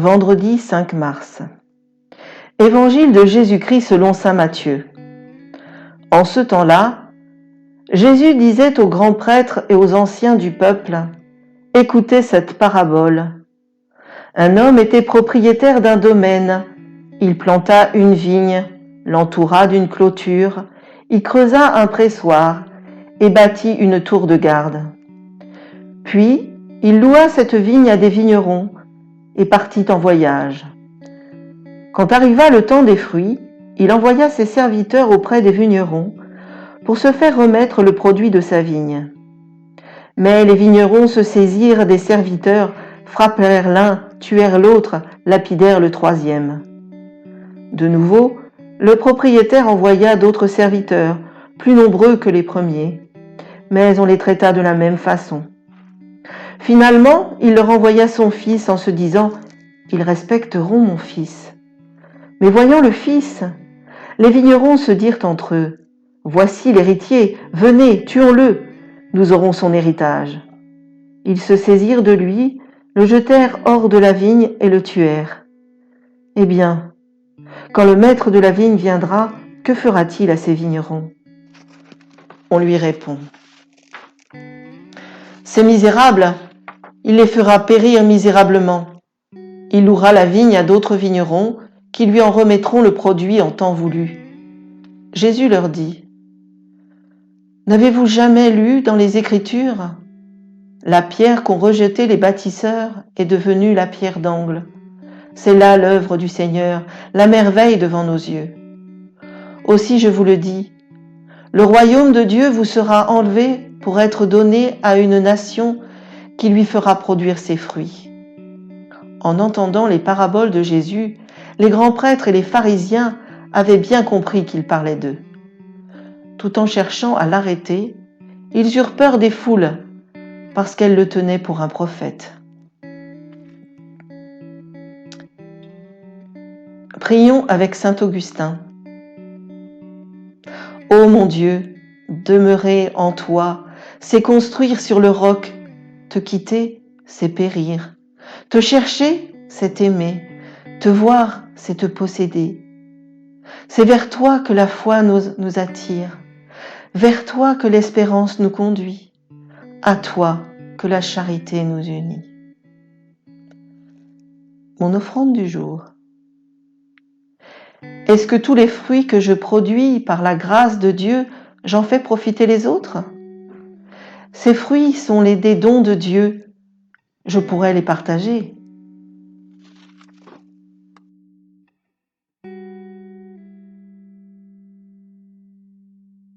Vendredi 5 mars. Évangile de Jésus-Christ selon saint Matthieu. En ce temps-là, Jésus disait aux grands prêtres et aux anciens du peuple : « Écoutez cette parabole. Un homme était propriétaire d'un domaine. Il planta une vigne, l'entoura d'une clôture, y creusa un pressoir et bâtit une tour de garde. Puis, il loua cette vigne à des vignerons et partit en voyage. Quand arriva le temps des fruits, il envoya ses serviteurs auprès des vignerons pour se faire remettre le produit de sa vigne. Mais les vignerons se saisirent des serviteurs, frappèrent l'un, tuèrent l'autre, lapidèrent le troisième. De nouveau, le propriétaire envoya d'autres serviteurs, plus nombreux que les premiers, mais on les traita de la même façon. Finalement, il leur envoya son fils en se disant : « Ils respecteront mon fils. » Mais voyant le fils, les vignerons se dirent entre eux : « Voici l'héritier, venez, tuons-le, nous aurons son héritage. » Ils se saisirent de lui, le jetèrent hors de la vigne et le tuèrent. Eh bien, quand le maître de la vigne viendra, que fera-t-il à ces vignerons ? On lui répond : « Ces misérables, il les fera périr misérablement. Il louera la vigne à d'autres vignerons qui lui en remettront le produit en temps voulu. » Jésus leur dit : « N'avez-vous jamais lu dans les Écritures ? La pierre qu'ont rejetée les bâtisseurs est devenue la pierre d'angle. C'est là l'œuvre du Seigneur, la merveille devant nos yeux. Aussi je vous le dis, le royaume de Dieu vous sera enlevé pour être donné à une nation qui lui fera produire ses fruits. » En entendant les paraboles de Jésus, les grands prêtres et les pharisiens avaient bien compris qu'il parlait d'eux. Tout en cherchant à l'arrêter, ils eurent peur des foules parce qu'elles le tenaient pour un prophète. Prions avec saint Augustin. Ô mon Dieu, demeurer en toi, c'est construire sur le roc. Te quitter, c'est périr. Te chercher, c'est aimer. Te voir, c'est te posséder. C'est vers toi que la foi nous attire. Vers toi que l'espérance nous conduit. À toi que la charité nous unit. Mon offrande du jour. Est-ce que tous les fruits que je produis par la grâce de Dieu, j'en fais profiter les autres ? Ces fruits sont des dons de Dieu. Je pourrais les partager.